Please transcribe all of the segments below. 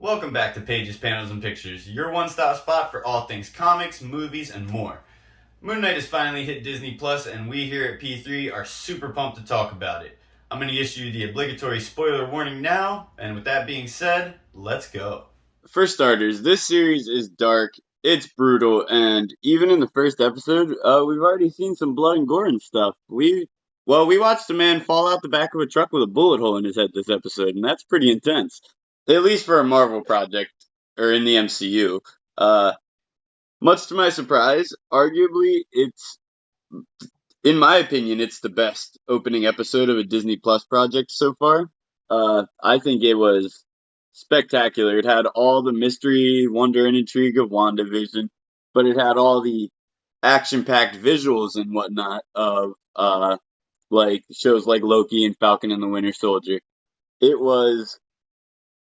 Welcome back to Pages, Panels, and Pictures, your one-stop spot for all things comics, movies, and more. Moon Knight has finally hit Disney Plus, and we here at P3 are super pumped to talk about it. I'm going to issue the obligatory spoiler warning now, and with that being said, let's go. For starters, this series is dark, it's brutal, and even in the first episode, we've already seen some blood and gore and stuff. We watched a man fall out the back of a truck with a bullet hole in his head this episode, and that's pretty intense. At least for a Marvel project, or in the MCU. Uh, Much to my surprise, arguably, in my opinion, it's the best opening episode of a Disney Plus project so far. I think it was spectacular. It had all the mystery, wonder, and intrigue of WandaVision, but it had all the action-packed visuals and whatnot of like shows like Loki and Falcon and the Winter Soldier. It was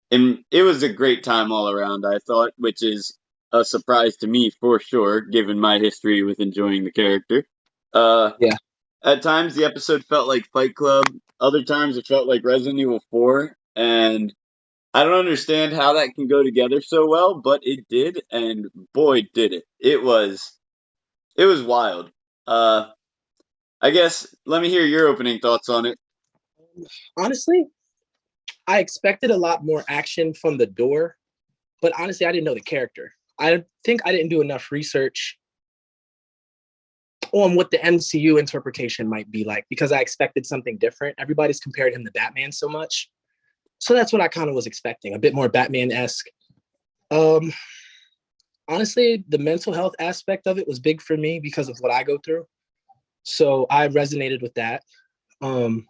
and it was a great time all around, I thought, which is a surprise to me for sure, given my history with enjoying the character. Uh, Yeah. at times, the episode felt like Fight Club. Other times, it felt like Resident Evil 4. And I don't understand how that can go together so well, but it did, and boy, did it. It was wild. Uh, I guess let me hear your opening thoughts on it. Honestly, I expected a lot more action from the door, but honestly, I didn't know the character. I think I didn't do enough research on what the MCU interpretation might be like because I expected something different. Everybody's compared him to Batman so much. So that's what I kind of was expecting, a bit more Batman-esque. Um, Honestly, the mental health aspect of it was big for me because of what I go through. So I resonated with that. Um,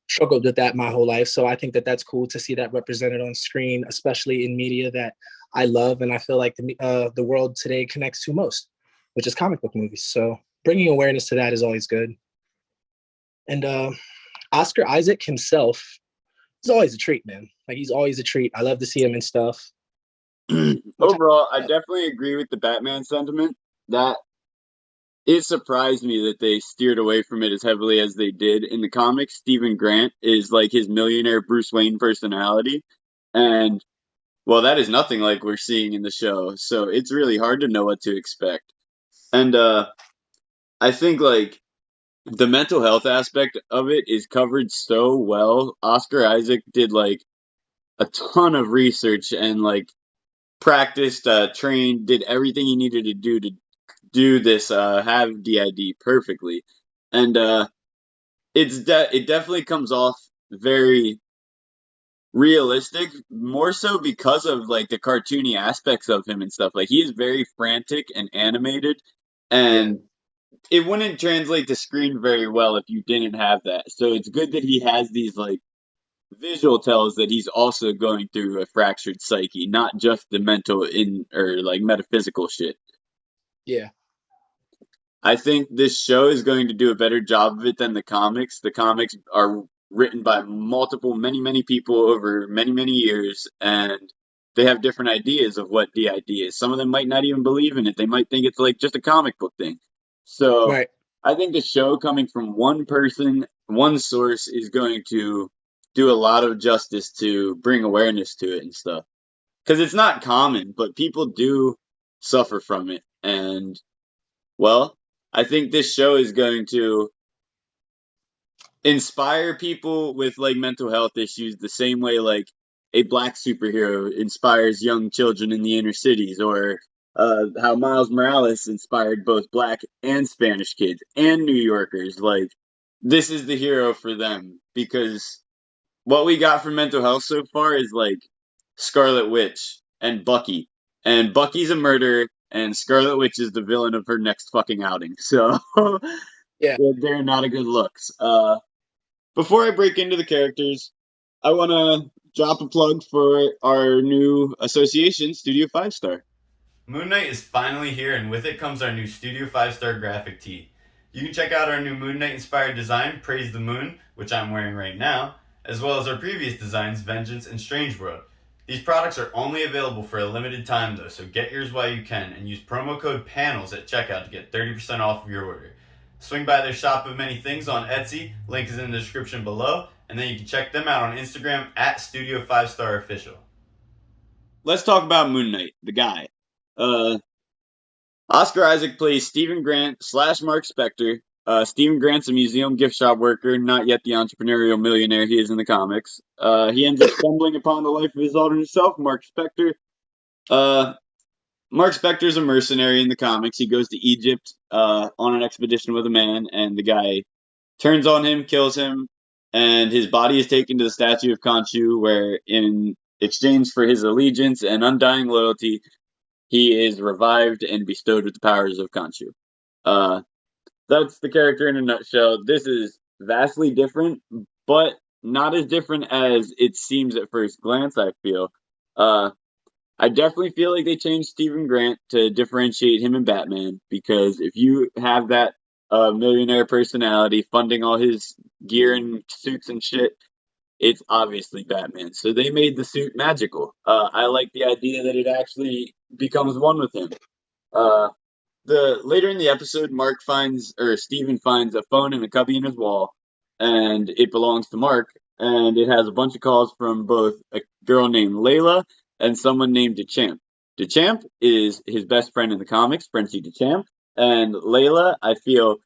Struggled with that my whole life. So I think that that's cool to see that represented on screen, especially in media that I love and I feel like the world today connects to most, which is comic book movies. So bringing awareness to that is always good. And Oscar Isaac himself is always a treat, man. Like he's always a treat. I love to see him and stuff. Which Overall, I definitely agree with the Batman sentiment. That it surprised me that they steered away from it as heavily as they did. In the comics, Stephen Grant is like his millionaire Bruce Wayne personality. And, well, that is nothing like we're seeing in the show. So it's really hard to know what to expect. And I think, like, the mental health aspect of it is covered so well. Oscar Isaac did, like, a ton of research and, like, practiced, trained, did everything he needed to do this have DID perfectly, and it definitely comes off very realistic, more so because of like the cartoony aspects of him and stuff. Like he is very frantic and animated, yeah, and it wouldn't translate to screen very well if you didn't have that. So it's good that he has these like visual tells that he's also going through a fractured psyche, not just the mental in or like metaphysical shit. yeah, I think this show is going to do a better job of it than the comics. The comics are written by multiple, many people over many years, and they have different ideas of what DID is. Some of them might not even believe in it. They might think it's like just a comic book thing. So right. I think the show coming from one person, one source, is going to do a lot of justice to bring awareness to it and stuff. Because it's not common, but people do suffer from it. And well, I think this show is going to inspire people with like mental health issues the same way like a black superhero inspires young children in the inner cities, or how Miles Morales inspired both black and Spanish kids and New Yorkers. Like, this is the hero for them because what we got from mental health so far is like Scarlet Witch and Bucky. And Bucky's a murderer, and Scarlet Witch is the villain of her next fucking outing. So Yeah. they're not a good looks. Before I break into the characters, I want to drop a plug for our new association, Studio FiveStar. Moon Knight is finally here, and with it comes our new Studio 5-star graphic tee. You can check out our new Moon Knight inspired design, Praise the Moon, which I'm wearing right now, as well as our previous designs, Vengeance and Strange World. These products are only available for a limited time though, so get yours while you can and use promo code PANELS at checkout to get 30% off of your order. Swing by their shop of many things on Etsy, link is in the description below, and then you can check them out on Instagram at Studio 5-star Official. let's talk about Moon Knight, the guy. Uh, Oscar Isaac plays Stephen Grant slash Mark Spector. Stephen Grant's a museum gift shop worker, not yet the entrepreneurial millionaire he is in the comics. He ends up stumbling upon the life of his alternate self, Mark Spector. Uh, Mark Spector's a mercenary in the comics. He goes to Egypt on an expedition with a man, and the guy turns on him, kills him, and his body is taken to the statue of Khonshu, where in exchange for his allegiance and undying loyalty, he is revived and bestowed with the powers of Khonshu. Uh, that's the character in a nutshell. This is vastly different, but not as different as it seems at first glance, I feel. Uh, I definitely feel like they changed Stephen Grant to differentiate him and Batman because if you have that millionaire personality funding all his gear and suits and shit, it's obviously Batman. So they made the suit magical. I like the idea that it actually becomes one with him. Uh, the later in the episode, Mark finds or Steven finds a phone in a cubby in his wall, and it belongs to Mark, and it has a bunch of calls from both a girl named Layla and someone named Dechamp. Dechamp is his best friend in the comics, Frenchie Dechamp, and Layla, I feel,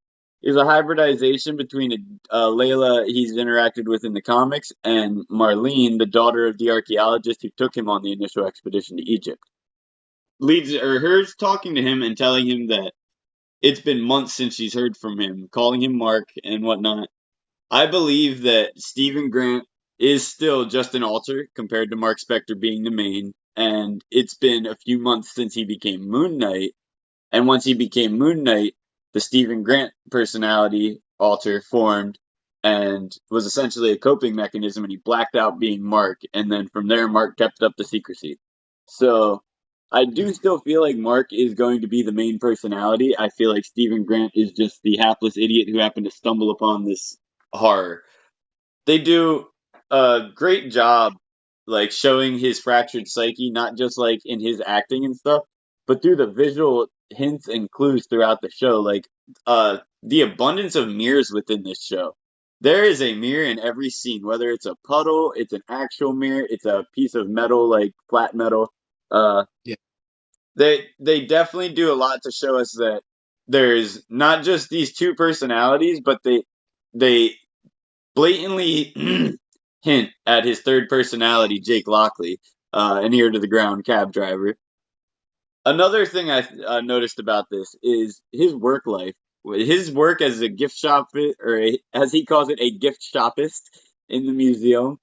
is a hybridization between Layla he's interacted with in the comics and Marlene, the daughter of the archaeologist who took him on the initial expedition to Egypt. Leads or hers talking to him and telling him that it's been months since she's heard from him, calling him Mark and whatnot. I believe that Stephen Grant is still just an alter compared to Mark Spector being the main, and it's been a few months since he became Moon Knight. And once he became Moon Knight, the Stephen Grant personality alter formed and was essentially a coping mechanism, and he blacked out being Mark, and then from there, Mark kept up the secrecy. So I do still feel like Mark is going to be the main personality. I feel like Stephen Grant is just the hapless idiot who happened to stumble upon this horror. They do a great job like showing his fractured psyche, not just like in his acting and stuff, but through the visual hints and clues throughout the show. Like the abundance of mirrors within this show. There is a mirror in every scene, whether it's a puddle, it's an actual mirror, it's a piece of metal, like flat metal. Uh, Yeah. they definitely do a lot to show us that there's not just these two personalities, but they blatantly hint at his third personality, Jake Lockley, an ear to the ground cab driver. Another thing I noticed about this is his work life. His work as a gift shop, as he calls it, a gift shopist in the museum.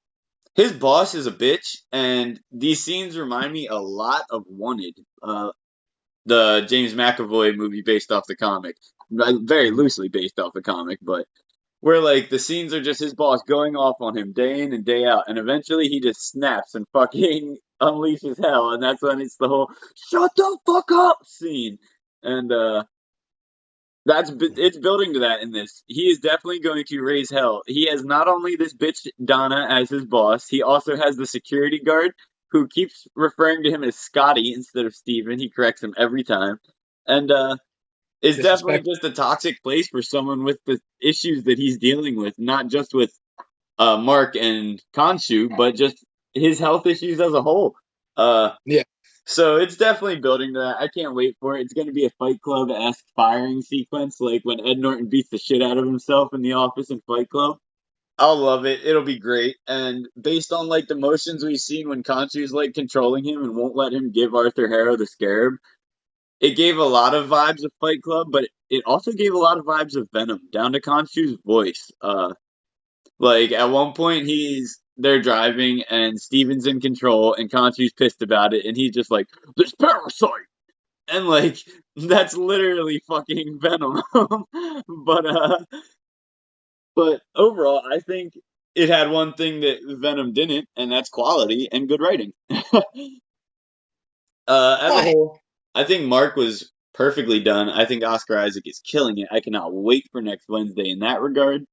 His boss is a bitch, and these scenes remind me a lot of Wanted, the James McAvoy movie based off the comic. Very Mhm. loosely based off the comic, but where like the scenes are just his boss going off on him day in and day out, and eventually he just snaps and fucking unleashes hell, and that's when it's the whole "shut the fuck up" scene, and it's building to that in this. He is definitely going to raise hell. He has not only this bitch Donna as his boss, he also has the security guard who keeps referring to him as Scotty instead of Steven. He corrects him every time, and it's definitely Disrespect. just a toxic place for someone with the issues that he's dealing with, not just with Mark and Khonshu, but just his health issues as a whole. Uh, Yeah. so it's definitely building to that. I can't wait for it. It's going to be a Fight Club esque firing sequence, like when Ed Norton beats the shit out of himself in the office in Fight Club. I'll love it. It'll be great. And based on like the motions we've seen when Khonshu's like controlling him and won't let him give Arthur Harrow the scarab, it gave a lot of vibes of Fight Club, but it also gave a lot of vibes of Venom, down to Khonshu's voice. Like at one point they're driving and Steven's in control and Khonshu's pissed about it and he's just like, "This parasite," and like that's literally fucking Venom. but but overall, I think it had one thing that Venom didn't, and that's quality and good writing. As a Oh, whole, I think Mark was perfectly done. I think Oscar Isaac is killing it. I cannot wait for next Wednesday in that regard.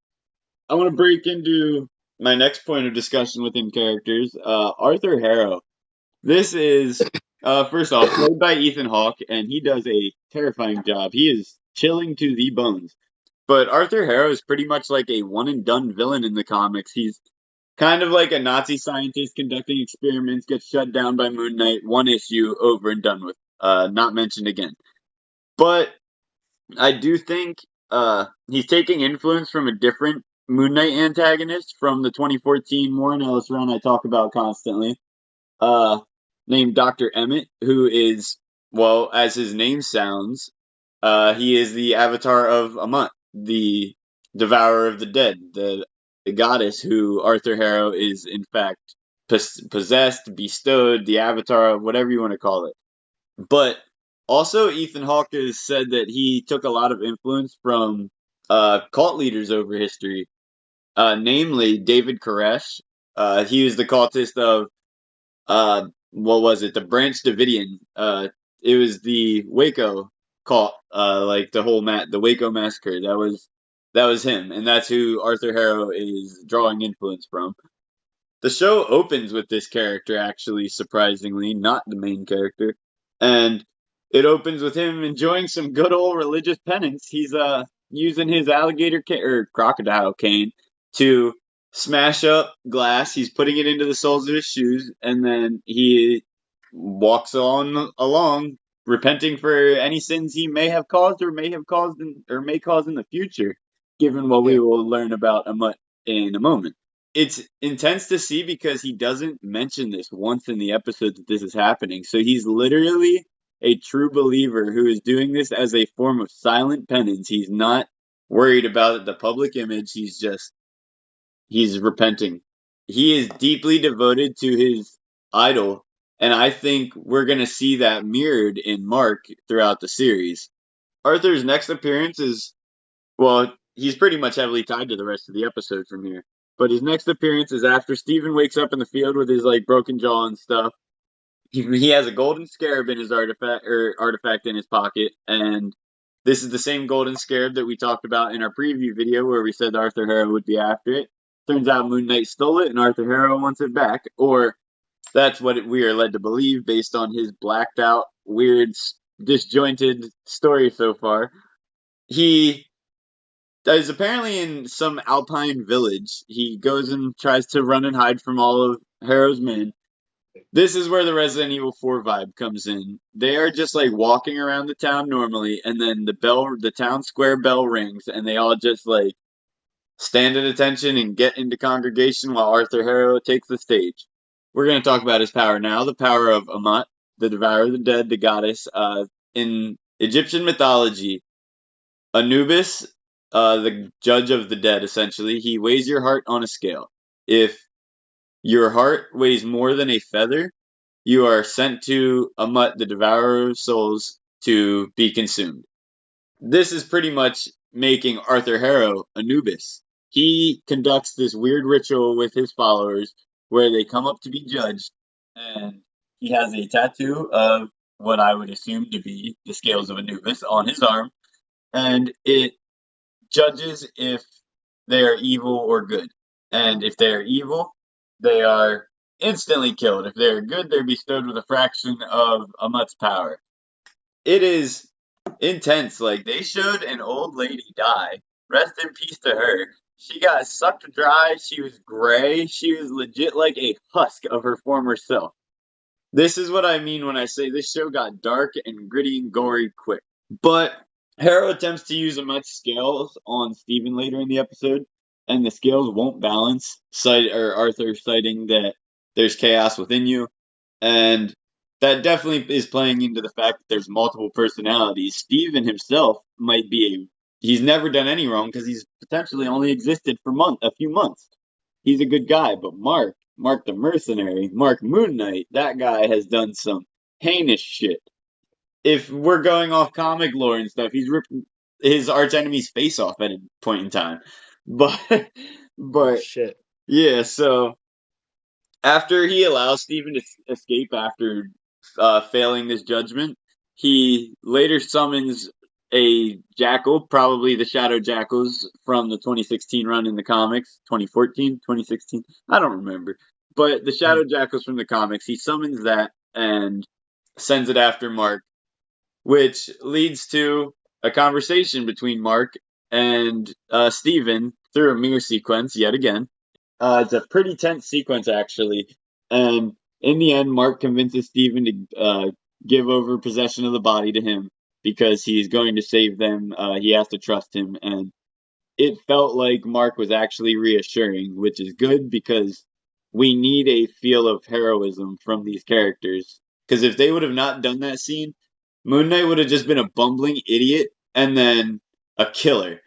I want to break into my next point of discussion within characters. Arthur Harrow. This is first off played by Ethan Hawke, and he does a terrifying job. He is chilling to the bones. But Arthur Harrow is pretty much like a one and done villain in the comics. kind of like a Nazi scientist conducting experiments, gets shut down by Moon Knight. One issue, over and done with. Not mentioned again. But I do think he's taking influence from a different Moon Knight antagonist from the 2014 Warren Ellis run I talk about constantly, uh, named Dr. Emmett, who is, well, as his name sounds, he is the avatar of Ammit, the devourer of the dead, the goddess who Arthur Harrow is, in fact, possessed, bestowed, the avatar of, whatever you want to call it. But also, Ethan Hawke has said that he took a lot of influence from cult leaders over history, namely David Koresh. He was the cultist of what was it? The Branch Davidian. It was the Waco cult, like the Waco massacre. That was him, and that's who Arthur Harrow is drawing influence from. The show opens with this character, actually, surprisingly, not the main character, and it opens with him enjoying some good old religious penance. He's using his or crocodile cane to smash up glass. He's putting it into the soles of his shoes, and then he walks on along, repenting for any sins he may have caused or may cause in the future, given what we Yeah. will learn about Ammit in a moment. It's intense to see because he doesn't mention this once in the episode that this is happening. So he's literally a true believer who is doing this as a form of silent penance. He's not worried about the public image. He's repenting. He is deeply devoted to his idol, and I think we're going to see that mirrored in Mark throughout the series. Arthur's next appearance is, well, he's pretty much heavily tied to the rest of the episode from here. But his next appearance is after Stephen wakes up in the field with his like broken jaw and stuff. He has a golden scarab in his artifact in his pocket, and this is the same golden scarab that we talked about in our preview video where we said Arthur Harrow would be after it. Turns out Moon Knight stole it, and Arthur Harrow wants it back, or that's what we are led to believe based on his blacked out, weird, disjointed story so far. He is apparently in some alpine village. He goes and tries to run and hide from all of Harrow's men. This is where the Resident Evil 4 vibe comes in. They are just like walking around the town normally, and then the town square bell rings, and they all just like stand at attention and get into congregation while Arthur Harrow takes the stage. We're going to talk about his power now, the power of Ammit, the devourer of the dead, the goddess. In Egyptian mythology, Anubis, the judge of the dead, essentially, he weighs your heart on a scale. If your heart weighs more than a feather, you are sent to Ammit, the devourer of souls, to be consumed. This is pretty much making Arthur Harrow Anubis. He conducts this weird ritual with his followers where they come up to be judged, and he has a tattoo of what I would assume to be the scales of Anubis on his arm, and it judges if they are evil or good. And if they are evil, they are instantly killed. If they are good, they're bestowed with a fraction of Ammit's power. It is intense. Like, they showed an old lady die. Rest in peace to her. She got sucked dry. She was gray. She was legit like a husk of her former self. This is what I mean when I say this show got dark and gritty and gory quick. But Harrow attempts to use Ammit's scales on Stephen later in the episode, and the scales won't balance. Arthur citing that there's chaos within you, and that definitely is playing into the fact that there's multiple personalities. Stephen himself might be he's never done any wrong because he's potentially only existed for a few months. He's a good guy, but Mark the mercenary, Mark Moon Knight, that guy has done some heinous shit. If we're going off comic lore and stuff, he's ripped his arch enemy's face off at a point in time. But Oh but shit. yeah, so after he allows Stephen to escape after failing this judgment, he later summons a jackal, probably the Shadow Jackals from the 2016 run in the comics, 2014, 2016, I don't remember. But the Shadow Jackals from the comics, he summons that and sends it after Mark, which leads to a conversation between Mark and Steven through a mirror sequence yet again. It's a pretty tense sequence, actually. And in the end, Mark convinces Steven to give over possession of the body to him because he's going to save them. He has to trust him. And it felt like Mark was actually reassuring, which is good because we need a feel of heroism from these characters. Because if they would have not done that scene, Moon Knight would have just been a bumbling idiot and then a killer.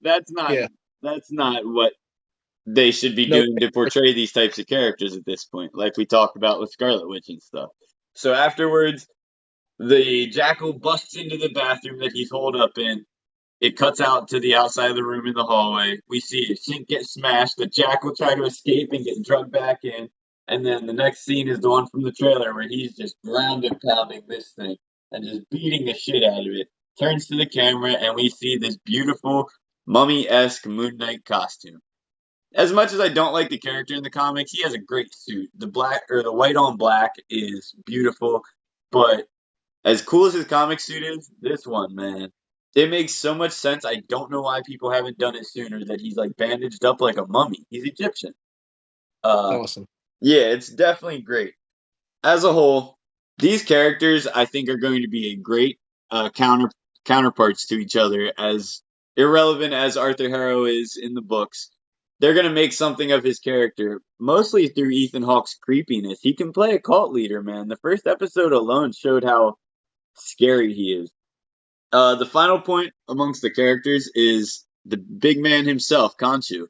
that's not Yeah. that's not what they should be No. doing to portray these types of characters at this point, like we talked about with Scarlet Witch and stuff. So afterwards, the jackal busts into the bathroom that he's holed up in. It cuts out to the outside of the room in the hallway. We see a sink get smashed. The jackal try to escape and get drugged back in. And then the next scene is the one from the trailer where he's just ground and pounding this thing and just beating the shit out of it. Turns to the camera and we see this beautiful mummy-esque Moon Knight costume. As much as I don't like the character in the comics, he has a great suit. The black or the white on black is beautiful, but as cool as his comic suit is, this one, man, it makes so much sense. I don't know why people haven't done it sooner. That he's like bandaged up like a mummy. He's Egyptian. Uh, Awesome. yeah, it's definitely great. As a whole, these characters I think are going to be a great counterparts to each other. As irrelevant as Arthur Harrow is in the books, they're going to make something of his character, mostly through Ethan Hawke's creepiness. He can play a cult leader, man. The first episode alone showed how scary he is. The final point amongst the characters is the big man himself, Khonshu,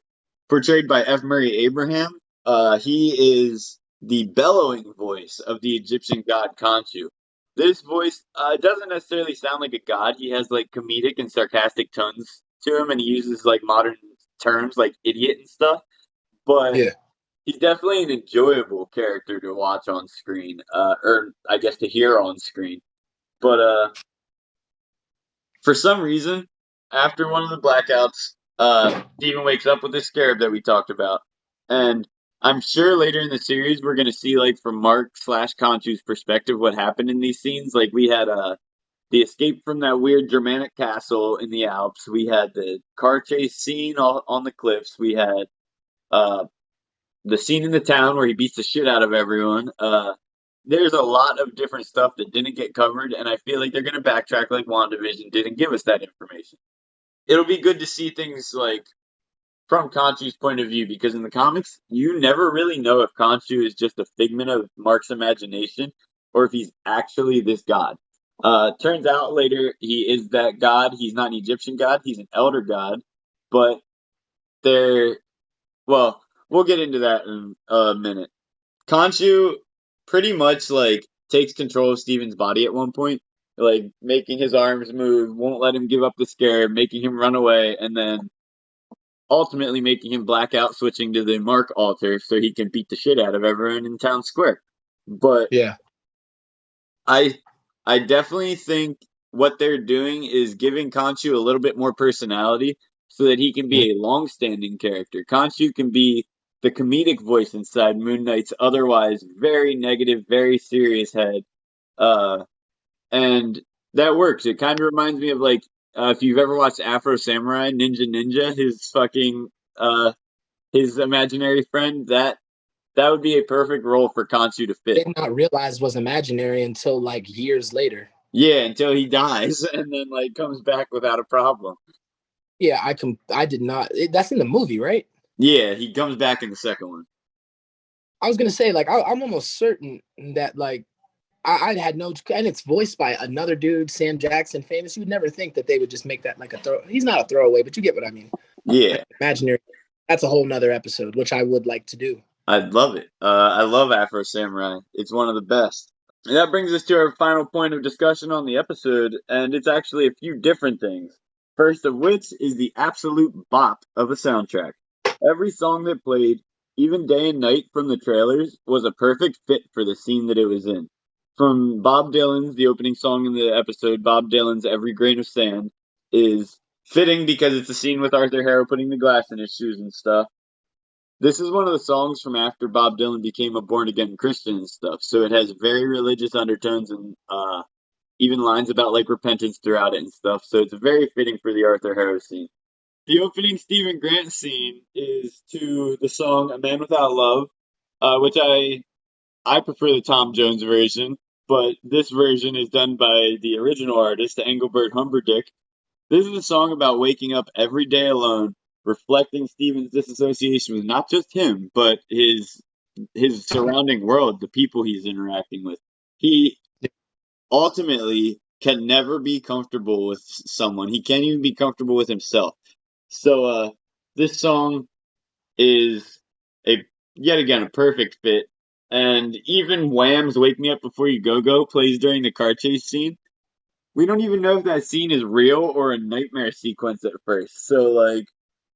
portrayed by F. Murray Abraham. He is the bellowing voice of the Egyptian god Khonshu. This voice doesn't necessarily sound like a god. He has like comedic and sarcastic tones to him, and he uses like modern terms like idiot and stuff. But Yeah. he's definitely an enjoyable character to watch on screen, or I guess to hear on screen. But for some reason, after one of the blackouts, Steven wakes up with this scarab that we talked about. And I'm sure later in the series we're gonna see like from Mark slash Conchu's perspective what happened in these scenes. Like we had the escape from that weird Germanic castle in the Alps. We had the car chase scene on the cliffs. We had uh the scene in the town where he beats the shit out of everyone. There's a lot of different stuff that didn't get covered, and I feel like they're going to backtrack like WandaVision did and give us that information. It'll be good to see things like from Khonshu's point of view, because in the comics, you never really know if Khonshu is just a figment of Mark's imagination or if he's actually this god. Turns out later he is that god. He's not an Egyptian god, he's an elder god, but they're, well, we'll get into that in a minute. Khonshu pretty much like takes control of Steven's body at one point, like making his arms move, won't let him give up the scare, making him run away, and then ultimately making him black out, switching to the Mark altar so he can beat the shit out of everyone in town square. But Yeah. I I definitely think what they're doing is giving Khonshu a little bit more personality so that he can Mhm. be a long-standing character. Khonshu can be the comedic voice inside Moon Knight's otherwise very negative, very serious head. Uh, and that works. It kind of reminds me of like if you've ever watched Afro Samurai Ninja, his fucking his imaginary friend, that would be a perfect role for Khonshu to fit. Did not realize was imaginary until like years later. Yeah, until he dies and then like comes back without a problem. Yeah, I did not. That's in the movie, right? Yeah, he comes back in the second one. I was gonna say like I'm almost certain that like I had no, and it's voiced by another dude, Sam Jackson, famous. You would never think that they would just make that like a throw. He's not a throwaway, but you get what I mean. Yeah, Imaginary. That's a whole nother episode, which I would like to do. I'd love it. I love Afro Samurai. It's one of the best. And that brings us to our final point of discussion on the episode, and it's actually a few different things. First of which is the absolute bop of a soundtrack. Every song that played, even day and night from the trailers, was a perfect fit for the scene that it was in. From Bob Dylan's, the opening song in the episode, Bob Dylan's Every Grain of Sand, is fitting because it's a scene with Arthur Harrow putting the glass in his shoes and stuff. This is one of the songs from after Bob Dylan became a born again Christian and stuff, so it has very religious undertones and even lines about like repentance throughout it and stuff. So it's very fitting for the Arthur Harrow scene. The opening Stephen Grant scene is to the song "A Man Without Love," which I prefer the Tom Jones version, but this version is done by the original artist, Engelbert Humperdinck. This is a song about waking up every day alone, reflecting Stephen's disassociation with not just him, but his surrounding world, the people he's interacting with. He ultimately can never be comfortable with someone. He can't even be comfortable with himself. So this song is a yet again a perfect fit. And even Wham's "Wake Me Up Before You Go Go" plays during the car chase scene. We don't even know if that scene is real or a nightmare sequence at first. So like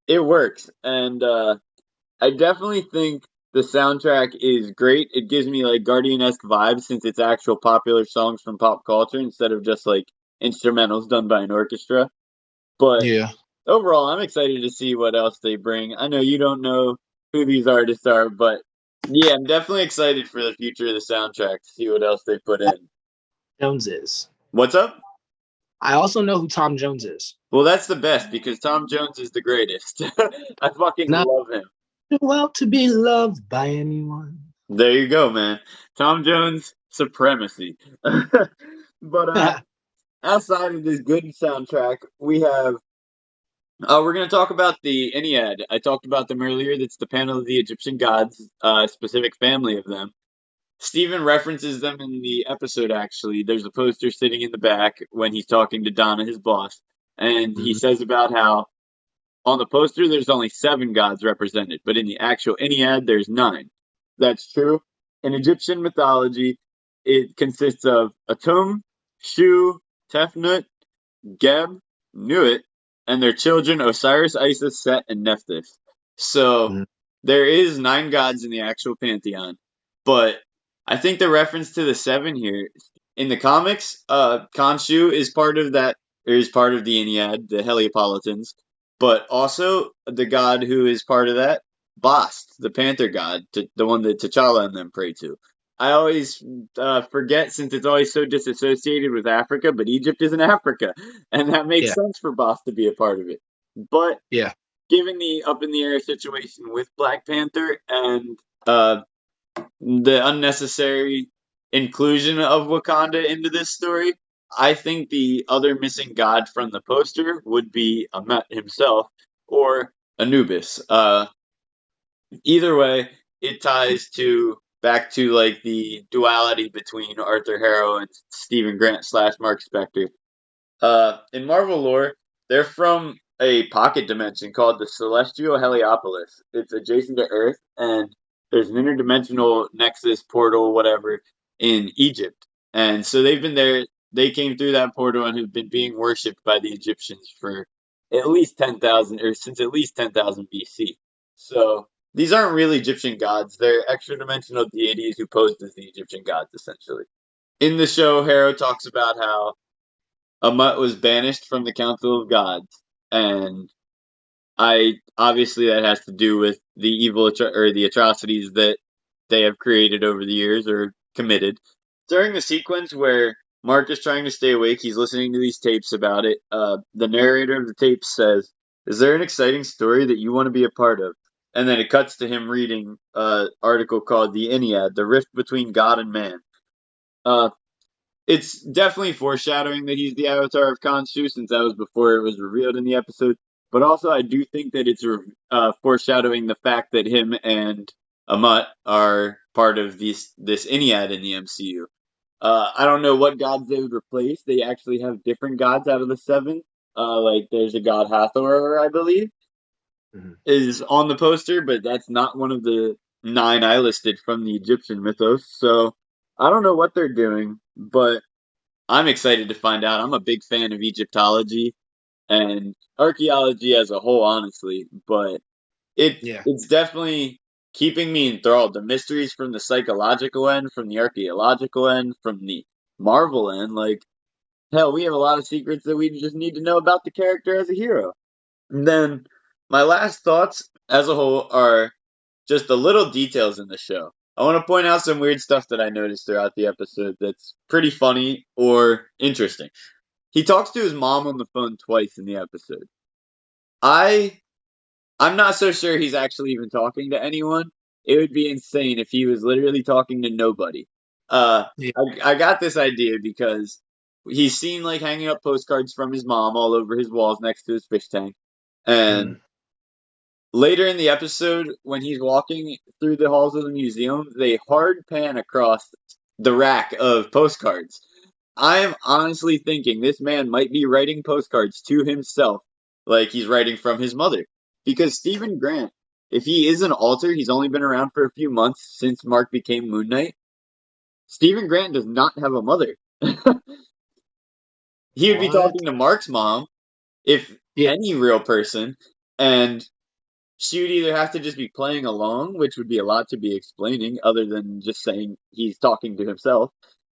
it works. And I definitely think the soundtrack is great. It gives me like Guardian-esque vibes since it's actual popular songs from pop culture instead of just like instrumentals done by an orchestra. But Yeah. overall, I'm excited to see what else they bring. I know you don't know who these artists are, but yeah, I'm definitely excited for the future of the soundtrack to see what else they put in. Jones is. What's up? I also know who Tom Jones is. Well, that's the best because Tom Jones is the greatest. I fucking Not love him. too well to be loved by anyone. There you go, man. Tom Jones supremacy. But outside of this good soundtrack, we have we're going to talk about the Ennead. I talked about them earlier. That's the panel of the Egyptian gods, a specific family of them. Stephen references them in the episode, actually. There's a poster sitting in the back when he's talking to Donna, his boss. And he Mhm. says about how on the poster there's only 7 gods represented, but in the actual Ennead there's 9. That's true. In Egyptian mythology, it consists of Atum, Shu, Tefnut, Geb, Nuit, and their children Osiris, Isis, Set, and Nephthys. So Mhm. there is 9 gods in the actual pantheon, but I think the reference to the 7 here in the comics, Khonshu is part of that, or is part of the Ennead, the Heliopolitans, but also the god who is part of that, Bast, the panther god, the one that T'Challa and them pray to. I always forget since it's always so disassociated with Africa, but Egypt is in Africa, and that makes Yeah. sense for Bast to be a part of it. But Yeah. given the up in the air situation with Black Panther and uh, the unnecessary inclusion of Wakanda into this story, I think the other missing god from the poster would be Amet himself or Anubis. Either way, it ties to back to like the duality between Arthur Harrow and Stephen Grant slash Mark Spector. In Marvel lore, they're from a pocket dimension called the Celestial Heliopolis. It's adjacent to Earth, and there's an interdimensional nexus portal, whatever, in Egypt. And so they've been there. They came through that portal and have been being worshipped by the Egyptians for at least 10,000, or since at least 10,000 BC. So these aren't really Egyptian gods. They're extra dimensional deities who posed as the Egyptian gods, essentially. In the show, Harrow talks about how Amut was banished from the Council of Gods, and I obviously that has to do with the or the atrocities that they have created over the years or committed. During the sequence where Mark is trying to stay awake, he's listening to these tapes about it. The narrator of the tapes says, "Is there an exciting story that you want to be a part of?" And then it cuts to him reading an article called "The Ennead: The Rift Between God and Man." Uh, it's definitely foreshadowing that he's the avatar of Khonshu, since that was before it was revealed in the episode. But also, I do think that it's foreshadowing the fact that him and Ammit are part of this Ennead in the MCU. I don't know what gods they would replace. They actually have different gods out of the 7. Like there's a god Hathor, I believe, Mhm. is on the poster, but that's not one of the 9 I listed from the Egyptian mythos. So I don't know what they're doing, but I'm excited to find out. I'm a big fan of Egyptology and archaeology as a whole, honestly, but Yeah. it's definitely keeping me enthralled. The mysteries from the psychological end, from the archaeological end, from the Marvel end, like hell, we have a lot of secrets that we just need to know about the character as a hero. And then my last thoughts as a whole are just the little details in the show. I want to point out some weird stuff that I noticed throughout the episode that's pretty funny or interesting. He talks to his mom on the phone twice in the episode. I'm not so sure he's actually even talking to anyone. It would be insane if he was literally talking to nobody. Yeah. I got this idea because he's seen like hanging up postcards from his mom all over his walls next to his fish tank. And later in the episode, when he's walking through the halls of the museum, they hard pan across the rack of postcards. I am honestly thinking this man might be writing postcards to himself, like he's writing from his mother. Because Stephen Grant, if he is an alter, he's only been around for a few months since Mark became Moon Knight. Stephen Grant does not have a mother. He would be What? talking to Mark's mom, if Yeah. any real person, and she would either have to just be playing along, which would be a lot to be explaining, other than just saying he's talking to himself.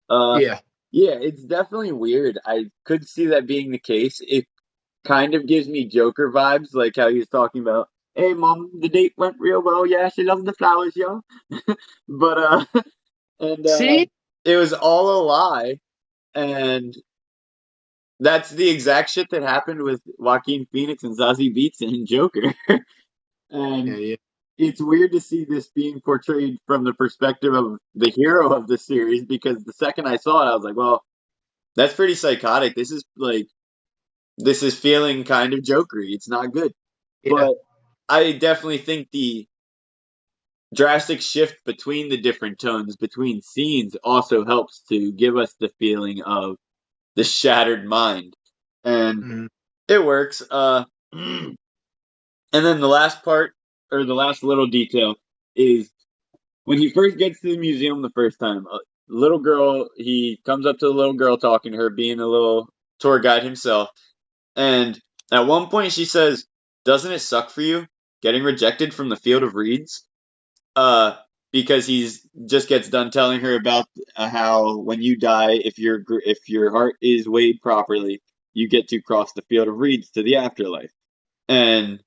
Uh, Yeah. yeah, it's definitely weird. I could see that being the case. It kind of gives me Joker vibes, like how he was talking about, "Hey, mom, the date went real well. Yeah, she loves the flowers, yo." But and See? it was all a lie, and that's the exact shit that happened with Joaquin Phoenix and Zazie Beetz in Joker. Yeah, And yeah. it's weird to see this being portrayed from the perspective of the hero of the series because the second I saw it, I was like, well, that's pretty psychotic. This is feeling kind of jokery. It's not good. Yeah. But I definitely think the drastic shift between the different tones between scenes also helps to give us the feeling of the shattered mind. And Mhm. it works. And then the last part, or the last little detail, is when he first gets to the museum the first time, a little girl, he comes up to the little girl talking to her, being a little tour guide himself. And at one point she says, "Doesn't it suck for you getting rejected from the field of reeds?" Uh, because he's just gets done telling her about how when you die, if your heart is weighed properly, you get to cross the field of reeds to the afterlife. And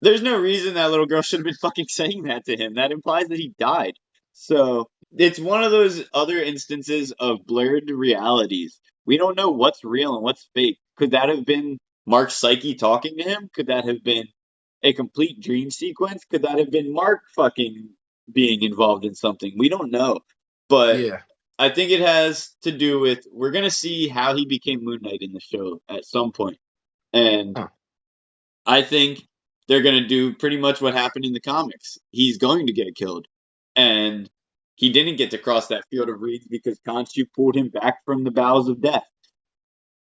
there's no reason that little girl should have been fucking saying that to him. That implies that he died. So it's one of those other instances of blurred realities. We don't know what's real and what's fake. Could that have been Mark's psyche talking to him? Could that have been a complete dream sequence? Could that have been Mark fucking being involved in something? We don't know. But Yeah. I think it has to do with we're gonna see how he became Moon Knight in the show at some point. And Huh. I think they're going to do pretty much what happened in the comics. He's going to get killed. And he didn't get to cross that field of reeds because Khonshu pulled him back from the bowels of death.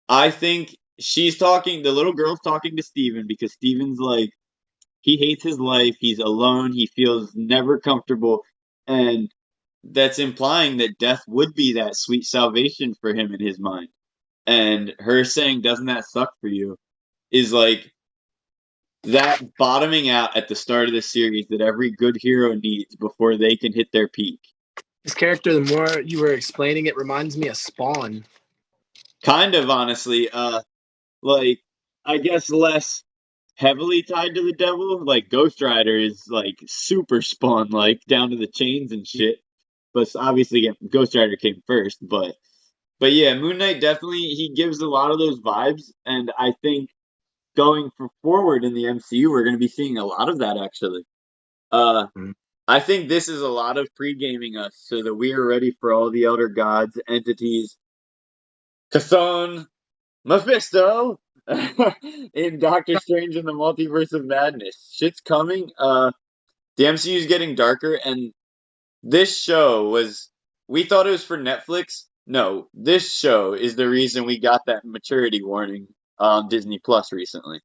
I think the little girl's talking to Steven because Steven's like, he hates his life. He's alone. He feels never comfortable. And that's implying that death would be that sweet salvation for him in his mind. And her saying, "Doesn't that suck for you?" is like, that bottoming out at the start of the series that every good hero needs before they can hit their peak. This character, the more you were explaining it, reminds me of Spawn. Kind of honestly, like I guess less heavily tied to the devil. Like Ghost Rider is like super Spawn like down to the chains and shit. But obviously Ghost Rider came first, but yeah, Moon Knight definitely he gives a lot of those vibes, and I think going forward in the MCU, we're going to be seeing a lot of that actually. Uh, Mhm. I think this is a lot of pre-gaming us so that we are ready for all the Elder Gods, entities, Chthon, Mephisto, in Doctor Strange and the Multiverse of Madness. Shit's coming. The MCU is getting darker, and this show was. We thought it was for Netflix. No, this show is the reason we got that maturity warning on Disney Plus recently.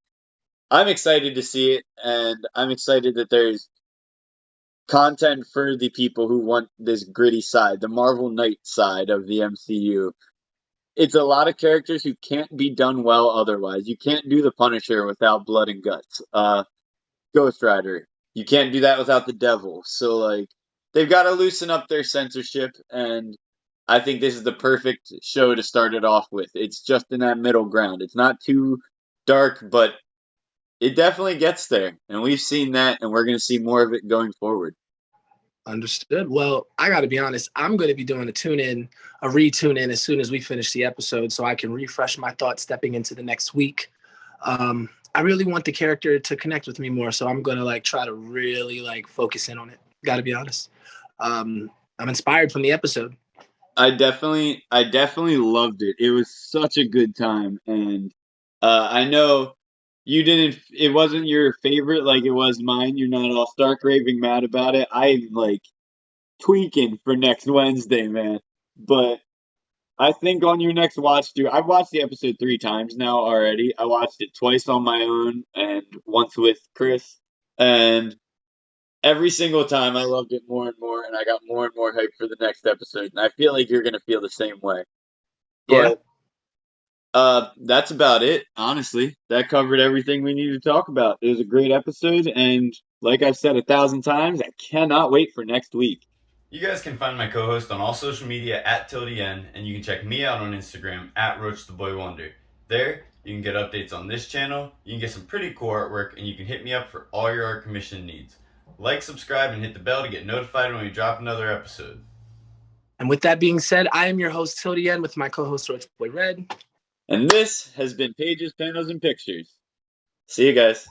I'm excited to see it, and I'm excited that there's content for the people who want this gritty side, the Marvel Knight side of the MCU. It's a lot of characters who can't be done well otherwise. You can't do the Punisher without blood and guts. Ghost Rider, you can't do that without the Devil. So like they've got to loosen up their censorship, and I think this is the perfect show to start it off with. It's just in that middle ground. It's not too dark, but it definitely gets there, and we've seen that, and we're going to see more of it going forward. Understood. Well, I got to be honest. I'm going to be doing a retune in as soon as we finish the episode so I can refresh my thoughts stepping into the next week. I really want the character to connect with me more, so I'm gonna like try to really like focus in on it. Got to be honest. I'm inspired from the episode. I definitely loved it. It was such a good time, and I know you didn't. It wasn't your favorite like it was mine. You're not all stark raving mad about it. I'm like tweaking for next Wednesday, man. But I think on your next watch through, I've watched the episode 3 times now already. I watched it twice on my own and once with Chris, and every single time I loved it more and more, and I got more and more hyped for the next episode. And I feel like you're gonna feel the same way. Yeah. But that's about it. Honestly, that covered everything we needed to talk about. It was a great episode, and like I've said 1,000 times, I cannot wait for next week. You guys can find my co-host on all social media at TildyN, and you can check me out on Instagram at RoachTheBoyWonder. There, you can get updates on this channel, you can get some pretty cool artwork, and you can hit me up for all your art commission needs. Like, subscribe, and hit the bell to get notified when we drop another episode. And with that being said, I am your host Tildy N with my co-host Roach Boy Red. And this has been Pages, Panels, and Pictures. See you guys.